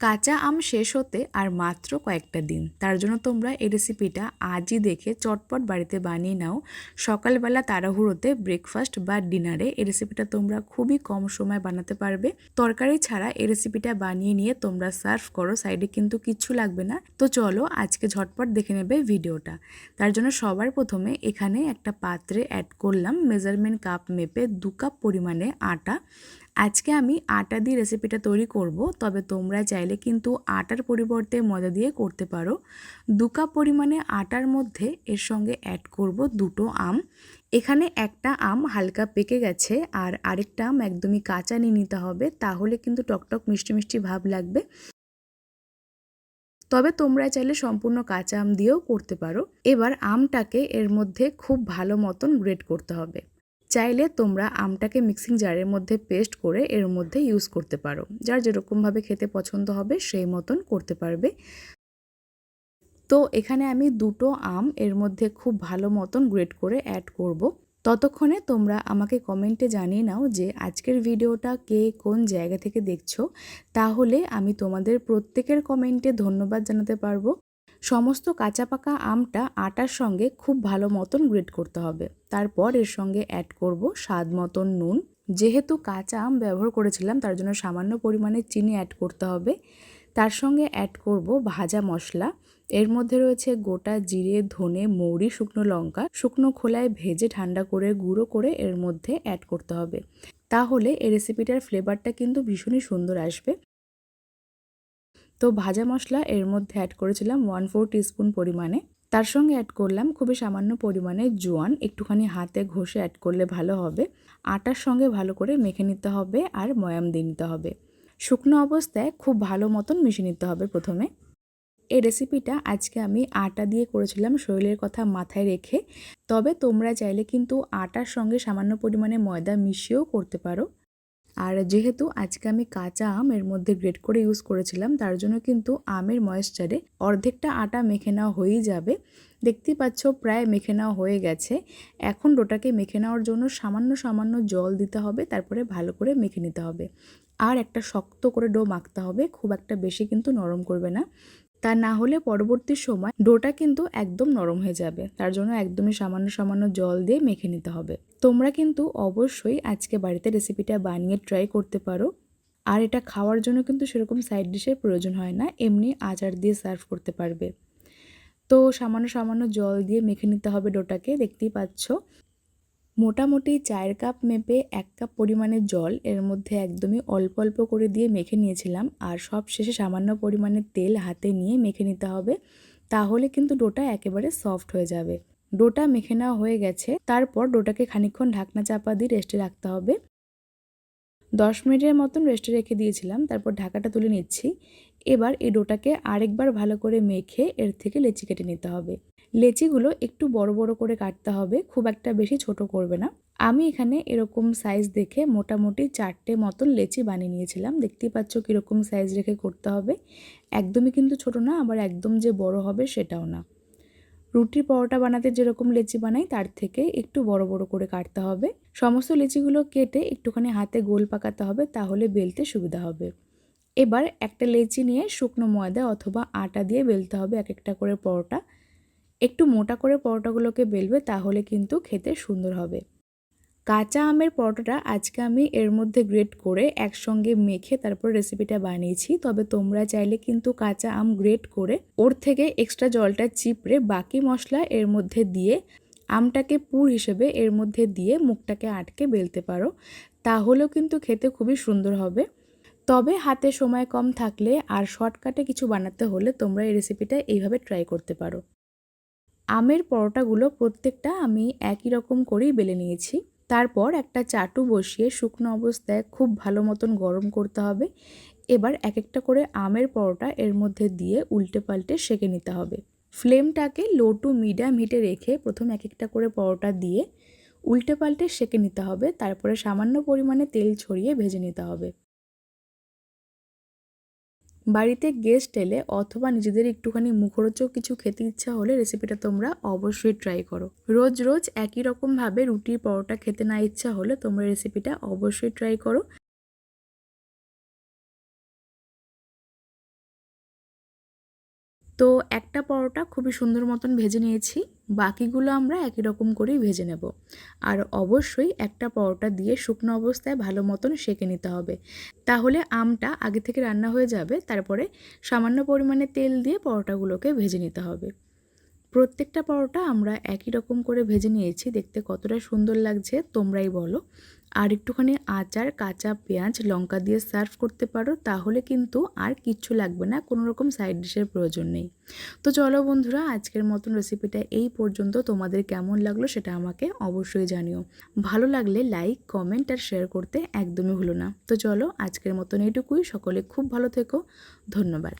কাঁচা আম শেষ হতে আর মাত্র কয়েকটা দিন, তার জন্য তোমরা এই রেসিপিটা আজই দেখে চটপট বাড়িতে বানিয়ে নাও। সকালবেলা তাড়াহুড়োতে ব্রেকফাস্ট বা ডিনারে এই রেসিপিটা তোমরা খুবই কম সময় বানাতে পারবে। তরকারি ছাড়া এই রেসিপিটা বানিয়ে নিয়ে তোমরা সার্ভ করো, সাইডে কিন্তু কিচ্ছু লাগবে না। তো চলো আজকে ঝটপট দেখে নেবে ভিডিওটা। তার জন্য সবার প্রথমে এখানে একটা পাত্রে অ্যাড করলাম মেজারমেন্ট কাপ মেপে 2 কাপ পরিমাণে আটা। আজকে আমি আটা দিয়ে রেসিপিটা তৈরি করব, তবে তোমরা চাইলে কিন্তু আটার পরিবর্তে ময়দা দিয়ে করতে পারো। 2 কাপ পরিমাণে আটার মধ্যে এর সঙ্গে অ্যাড করব 2টো আম। এখানে একটা আম হালকা পেকে গেছে আর আরেকটা আম একদমই কাঁচা নিয়ে নিতে হবে, তাহলে কিন্তু টকটক মিষ্টি মিষ্টি ভাব লাগবে। তবে তোমরা চাইলে সম্পূর্ণ কাঁচা আম দিয়েও করতে পারো। এবার আমটাকে এর মধ্যে খুব ভালো মতন গ্রেট করতে হবে। চাইলে তোমরা আমটাকে মিক্সিং জারের মধ্যে পেস্ট করে এর মধ্যে ইউজ করতে পারো, যার যেরকমভাবে খেতে পছন্দ হবে সেই মতন করতে পারবে। তো এখানে আমি 2টো আম এর মধ্যে খুব ভালো মতন গ্রেট করে অ্যাড করব। ততক্ষণে তোমরা আমাকে কমেন্টে জানিয়ে নাও যে আজকের ভিডিওটা কে কোন জায়গা থেকে দেখছো, তাহলে আমি তোমাদের প্রত্যেকের কমেন্টে ধন্যবাদ জানাতে পারবো। সমস্ত কাঁচা পাকা আমটা আটার সঙ্গে খুব ভালো মতন গ্রেট করতে হবে। তারপর এর সঙ্গে অ্যাড করব স্বাদ মতন নুন। যেহেতু কাঁচা আম ব্যবহার করেছিলাম তার জন্য সামান্য পরিমাণে চিনি অ্যাড করতে হবে। তার সঙ্গে অ্যাড করব ভাজা মশলা। এর মধ্যে রয়েছে গোটা জিরে, ধনে, মৌরি, শুকনো লঙ্কা শুকনো খোলায় ভেজে ঠান্ডা করে গুঁড়ো করে এর মধ্যে অ্যাড করতে হবে। তাহলে এই রেসিপিটার ফ্লেভারটা কিন্তু ভীষণই সুন্দর আসবে। তো ভাজা মশলা এর মধ্যে অ্যাড করেছিলাম 1/4 টিস্পুন পরিমাণে। তার সঙ্গে অ্যাড করলাম খুবই সামান্য পরিমাণে জোয়ান, একটুখানি হাতে ঘষে অ্যাড করলে ভালো হবে। আটার সঙ্গে ভালো করে মেখে নিতে হবে আর ময়াম দিয়ে নিতে হবে। শুকনো অবস্থায় খুব ভালো মতন মিশিয়ে নিতে হবে প্রথমে। এই রেসিপিটা আজকে আমি আটা দিয়ে করেছিলাম শরীরের কথা মাথায় রেখে, তবে তোমরা চাইলে কিন্তু আটার সঙ্গে সামান্য পরিমাণে ময়দা মিশিয়েও করতে পারো। আর যেহেতু আজকে আমি কাঁচা আম এর মধ্যে গ্রেট করে ইউজ করেছিলাম, তার জন্য কিন্তু আমের ময়েশ্চারে অর্ধেকটা আটা মেখে নেওয়া হয়েই যাবে। দেখতেই পাচ্ছ প্রায় মেখে নেওয়া হয়ে গেছে। এখন ডোটাকে মেখে নেওয়ার জন্য সামান্য সামান্য জল দিতে হবে, তারপরে ভালো করে মেখে নিতে হবে। আর একটা শক্ত করে ডো মাখতে হবে, খুব একটা বেশি কিন্তু নরম করবে না, তা না হলে পরবর্তী সময় ডোটা কিন্তু একদম নরম হয়ে যাবে। তার জন্য একদমই সামান্য সামান্য জল দিয়ে মেখে নিতে হবে। তোমরা কিন্তু অবশ্যই আজকে বাড়িতে রেসিপিটা বানিয়ে ট্রাই করতে পারো। আর এটা খাওয়ার জন্য কিন্তু সেরকম সাইড ডিশের প্রয়োজন হয় না, এমনি আচার দিয়ে সার্ভ করতে পারবে। তো সামান্য সামান্য জল দিয়ে মেখে নিতে হবে ডোটাকে, দেখতেই পাচ্ছ। মোটামুটি 4 কাপ মেপে 1 কাপ পরিমাণে জল এর মধ্যে একদমই অল্প অল্প করে দিয়ে মেখে নিয়েছিলাম। আর সব শেষে সামান্য পরিমাণে তেল হাতে নিয়ে মেখে নিতে হবে, তাহলে কিন্তু ডোটা একেবারে সফট হয়ে যাবে। ডোটা মেখে নেওয়া হয়ে গেছে, তারপর ডোটাকে খানিকক্ষণ ঢাকনা চাপা দিয়ে রেস্টে রাখতে হবে। 10 মিনিটের মতন রেস্টে রেখে দিয়েছিলাম, তারপর ঢাকাটা তুলে নিচ্ছি। এবার এই ডোটাকে আরেকবার ভালো করে মেখে এর থেকে লেচি কেটে নিতে হবে। লেচিগুলো একটু বড় বড় করে কাটতে হবে, খুব একটা বেশি ছোট করবে না। আমি এখানে এরকম সাইজ দেখে মোটামুটি 4টে মতন লেচি বানিয়ে নিয়েছিলাম। দেখতেই পাচ্ছ কীরকম সাইজ রেখে করতে হবে। একদমই কিন্তু ছোট না, আবার একদম যে বড় হবে সেটাও না। রুটির পরোটা বানাতে যেরকম লেচি বানাই তার থেকে একটু বড় বড় করে কাটতে হবে। সমস্ত লেচিগুলো কেটে একটুখানি হাতে গোল পাকাতে হবে, তাহলে বেলতে সুবিধা হবে। এবার একটা লেচি নিয়ে শুকনো ময়দা অথবা আটা দিয়ে বেলতে হবে এক একটা করে পরোটা। একটু মোটা করে পরোটাগুলোকে বেলবে, তাহলে কিন্তু খেতে সুন্দর হবে। কাঁচা আমের পরোটাটা আজকে আমি এর মধ্যে গ্রেট করে একসঙ্গে মেখে তারপর রেসিপিটা বানিয়েছি। তবে তোমরা চাইলে কিন্তু কাঁচা আম গ্রেট করে ওর থেকে এক্সট্রা জলটা চিপড়ে বাকি মশলা এর মধ্যে দিয়ে আমটাকে পুর হিসেবে এর মধ্যে দিয়ে মুখটাকে আটকে বেলতে পারো, তাহলেও কিন্তু খেতে খুবই সুন্দর হবে। তবে হাতে সময় কম থাকলে আর শর্টকাটে কিছু বানাতে হলে তোমরা এই রেসিপিটা এইভাবে ট্রাই করতে পারো। আমের পরোটাগুলো প্রত্যেকটা আমি একই রকম করেই বেলে নিয়েছি। তারপর একটা চাটু বসিয়ে শুকনো অবস্থায় খুব ভালো মতন গরম করতে হবে। এবার এক একটা করে আমের পরোটা এর মধ্যে দিয়ে উল্টে পাল্টে সেঁকে নিতে হবে। ফ্লেমটাকে লো টু মিডিয়াম হিটে রেখে প্রথম এক একটা করে পরোটা দিয়ে উল্টে পাল্টে সেঁকে নিতে হবে, তারপরে সামান্য পরিমাণে তেল ছড়িয়ে ভেজে নিতে হবে। বাড়িতে গেস্ট এলে অথবা নিজেদের একটুখানি মুখরোচক কিছু খেতে ইচ্ছা হলে রেসিপিটা তোমরা অবশ্যই ট্রাই করো। রোজ রোজ একই রকমভাবে রুটি পরোটা খেতে না ইচ্ছা হলে তোমরা রেসিপিটা অবশ্যই ট্রাই করো। তো একটা পরোটা খুবই সুন্দর মতন ভেজে নিয়েছি, বাকিগুলো আমরা একই রকম করেই ভেজে নেব। আর অবশ্যই একটা পরোটা দিয়ে শুকনো অবস্থায় ভালো মতন সেঁকে নিতে হবে, তাহলে আমটা আগে থেকে রান্না হয়ে যাবে। তারপরে সামান্য পরিমাণে তেল দিয়ে পরোটাগুলোকে ভেজে নিতে হবে। প্রত্যেকটা পরোটা আমরা একই রকম করে ভেজে নিয়েছি, দেখতে কতটা সুন্দর লাগছে তোমরাই বলো। আর একটুখানি আচার, কাঁচা পেঁয়াজ, লঙ্কা দিয়ে সার্ভ করতে পারো, তাহলে কিন্তু আর কিচ্ছু লাগবে না, কোনো রকম সাইড ডিশের প্রয়োজন নেই। তো চলো বন্ধুরা, আজকের মতন রেসিপিটা এই পর্যন্ত। তোমাদের কেমন লাগলো সেটা আমাকে অবশ্যই জানিও। ভালো লাগলে লাইক, কমেন্ট আর শেয়ার করতে একদমই ভুলো না। তো চলো আজকের মতন এইটুকুই। সকলে খুব ভালো থেকো। ধন্যবাদ।